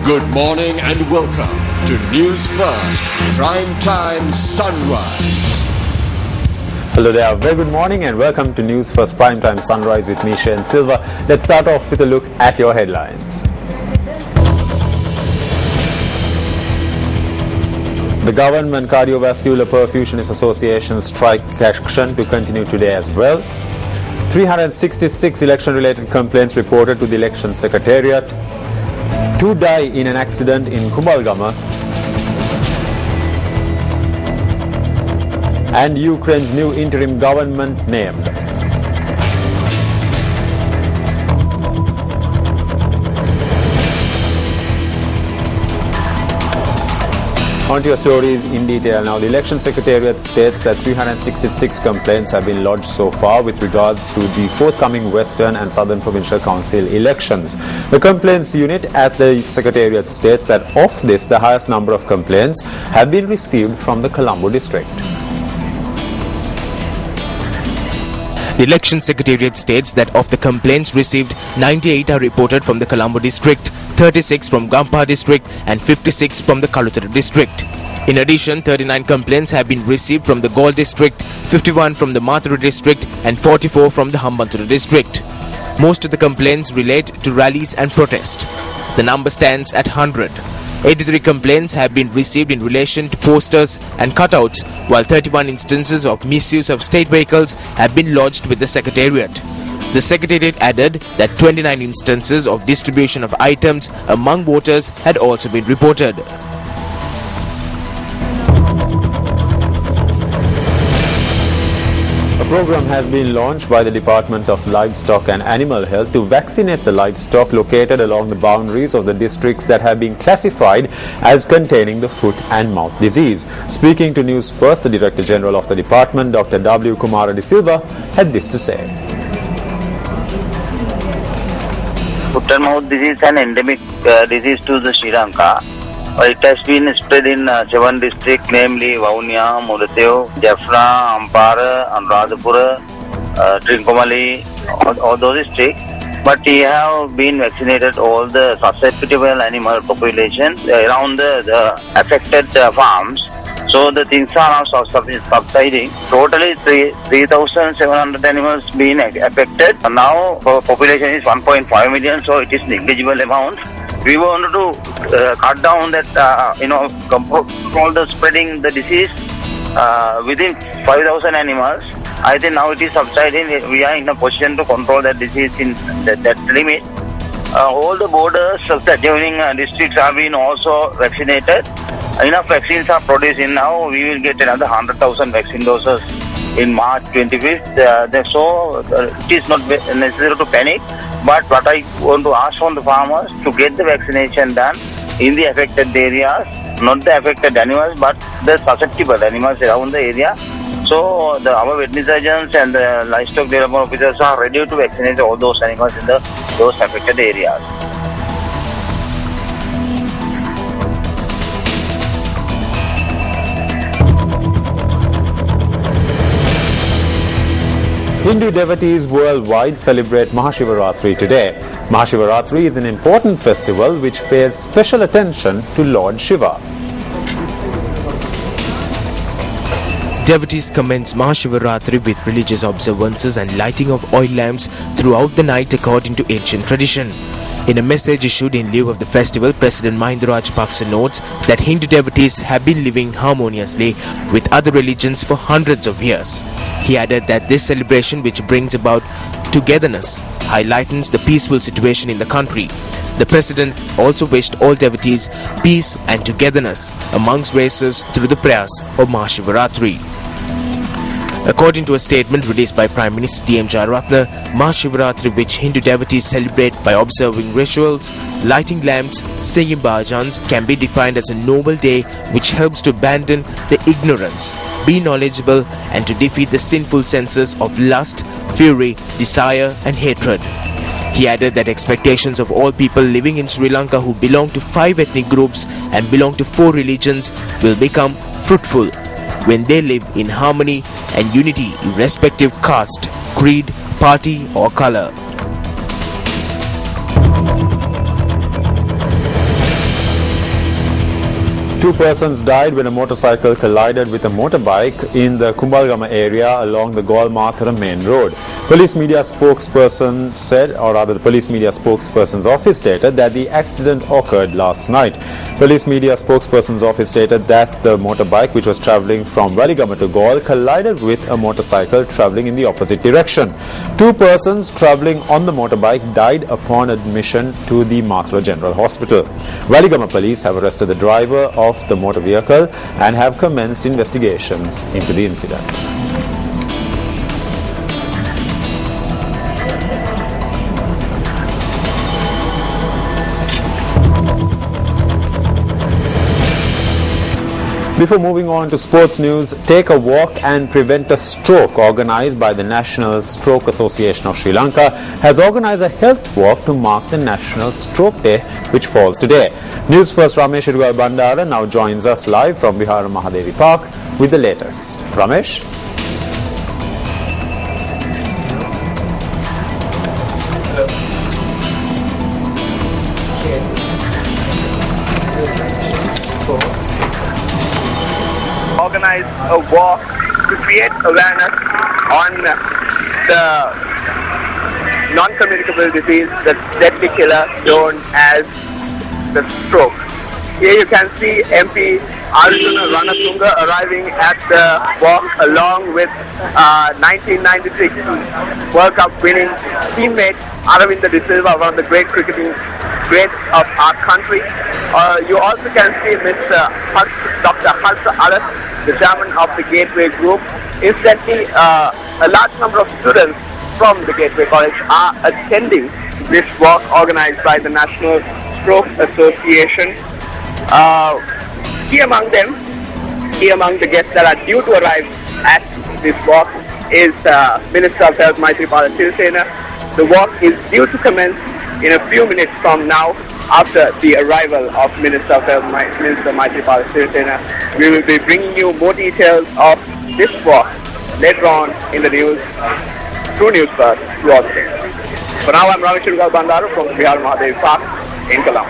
Good morning and welcome to Newsfirst Prime Time Sunrise. Hello there, very good morning and welcome to Newsfirst Prime Time Sunrise with me, Shane Silva. Let's start off with a look at your headlines. The Government Cardiovascular Perfusionist Association strike action to continue today as well. 366 election-related complaints reported to the Election Secretariat. 2 die in an accident in Kumbalgama. And Ukraine's new interim government named. On to your stories in detail now. The Election Secretariat states that 366 complaints have been lodged so far with regards to the forthcoming Western and Southern Provincial Council elections. The complaints unit at the Secretariat states that of this, the highest number of complaints have been received from the Colombo district. The Election Secretariat states that of the complaints received, 98 are reported from the Colombo district, 36 from Gampa district and 56 from the Kalutara district. In addition, 39 complaints have been received from the Galle district, 51 from the Mathura district and 44 from the Hambantota district. Most of the complaints relate to rallies and protest. The number stands at 100. 83 complaints have been received in relation to posters and cutouts, while 31 instances of misuse of state vehicles have been lodged with the Secretariat. The Secretariat added that 29 instances of distribution of items among voters had also been reported. A program has been launched by the Department of Livestock and Animal Health to vaccinate the livestock located along the boundaries of the districts that have been classified as containing the foot and mouth disease. Speaking to Newsfirst, the Director General of the department, Dr. W. Kumara De Silva, had this to say. Foot and mouth disease is an endemic disease to the Sri Lanka. It has been spread in 7 districts, namely Vaunia, Mulateo, Jaffna, Ampara, Anuradhapura, Trincomalee, all those districts. But we have been vaccinated all the susceptible animal population around the affected farms. So the things are now subsiding. Totally 3,700 animals being affected. Now population is 1.5 million, so it is negligible amount. We wanted to cut down that, control the spreading the disease within 5,000 animals. I think now it is subsiding. We are in a position to control that disease in that limit. All the borders of the adjoining districts have been also vaccinated. Enough vaccines are produced in now. We will get another 100,000 vaccine doses in March 25th. So it is not necessary to panic. But what I want to ask from the farmers to get the vaccination done in the affected areas, not the affected animals, but the susceptible animals around the area. So our veterinary surgeons and the livestock development officers are ready to vaccinate all those animals in those affected areas. Hindu devotees worldwide celebrate Maha Shivaratri today. Maha Shivaratri is an important festival which pays special attention to Lord Shiva. Devotees commence Maha Shivaratri with religious observances and lighting of oil lamps throughout the night according to ancient tradition. In a message issued in lieu of the festival, President Mahinda Rajapaksa notes that Hindu devotees have been living harmoniously with other religions for hundreds of years. He added that this celebration, which brings about togetherness, highlights the peaceful situation in the country. The President also wished all devotees peace and togetherness amongst races through the prayers of Maha Shivaratri. According to a statement released by Prime Minister D.M. Jayaratne, Maha Shivaratri, which Hindu devotees celebrate by observing rituals, lighting lamps, singing bhajans, can be defined as a noble day which helps to abandon the ignorance, be knowledgeable and to defeat the sinful senses of lust, fury, desire and hatred. He added that expectations of all people living in Sri Lanka who belong to 5 ethnic groups and belong to 4 religions will become fruitful when they live in harmony and unity irrespective of caste, creed, party or color. Two persons died when a motorcycle collided with a motorbike in the Kumbalgama area along the Golmathara main road. Police media spokesperson said, or rather the police media spokesperson's office stated that the accident occurred last night. Police media spokesperson's office stated that the motorbike, which was travelling from Waligama to Gaul, collided with a motorcycle travelling in the opposite direction. Two persons travelling on the motorbike died upon admission to the Mathura General Hospital. Waligama police have arrested the driver of the motor vehicle and have commenced investigations into the incident. Before moving on to sports news, Take a Walk and Prevent a Stroke, organized by the National Stroke Association of Sri Lanka, has organized a health walk to mark the National Stroke Day, which falls today. Newsfirst Ramesh Bandara now joins us live from Vihara Mahadevi Park with the latest. Ramesh? Organize a walk to create awareness on the non-communicable disease, the deadly killer known as the stroke. Here you can see MP Arjuna Ranatunga arriving at the walk along with 1996 World Cup winning teammate Aravinda De Silva, one of the great cricketing greats of our country. You also can see Mr. Dr. Harsa Alas, the chairman of the Gateway Group. Incidentally, a large number of students from the Gateway College are attending this walk organized by the National Stroke Association. Key among the guests that are due to arrive at this walk is Minister of Health Maithripala Sirisena. The walk is due to commence in a few minutes from now after the arrival of Minister of Health, Minister Maithripala Sirisena. We will be bringing you more details of this walk later on in the news through Newsfirst throughout the day. For now, I'm Ramesh Bandara from Vihara Mahadevi Park in Colombo.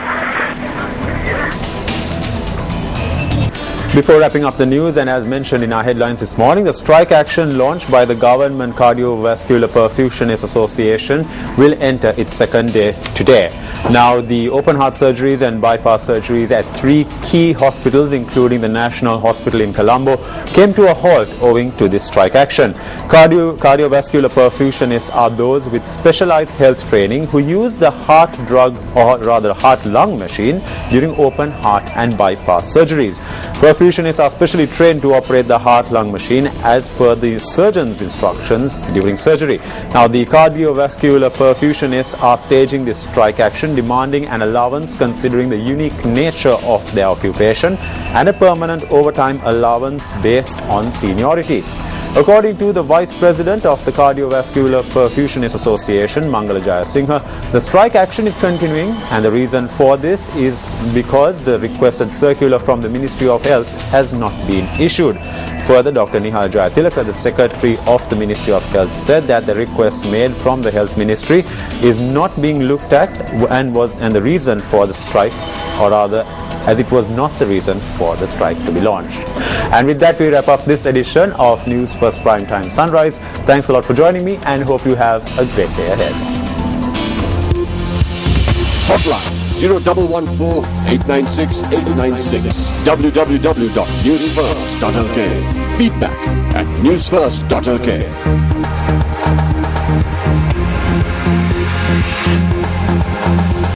Before wrapping up the news, and as mentioned in our headlines this morning, the strike action launched by the Government Cardiovascular Perfusionists Association will enter its second day today. Now, the open heart surgeries and bypass surgeries at 3 key hospitals, including the National Hospital in Colombo, came to a halt owing to this strike action. Cardiovascular perfusionists are those with specialized health training who use the heart drug, or rather heart-lung machine, during open heart and bypass surgeries. Perfusionists are specially trained to operate the heart-lung machine as per the surgeon's instructions during surgery. Now, the cardiovascular perfusionists are staging this strike action, demanding an allowance considering the unique nature of their occupation and a permanent overtime allowance based on seniority. According to the Vice President of the Cardiovascular Perfusionists Association, Mangala Jayasinghe, the strike action is continuing, and the reason for this is because the requested circular from the Ministry of Health has not been issued. Further, Dr. Nihal Jayatilaka, the Secretary of the Ministry of Health, said that the request made from the Health Ministry is not being looked at and the reason for the strike, or rather, as it was not the reason for the strike to be launched. And with that, we wrap up this edition of Newsfirst Primetime Sunrise. Thanks a lot for joining me, and hope you have a great day ahead. Hotline 0114 896 896. www.newsfirst.lk. Feedback at newsfirst.lk.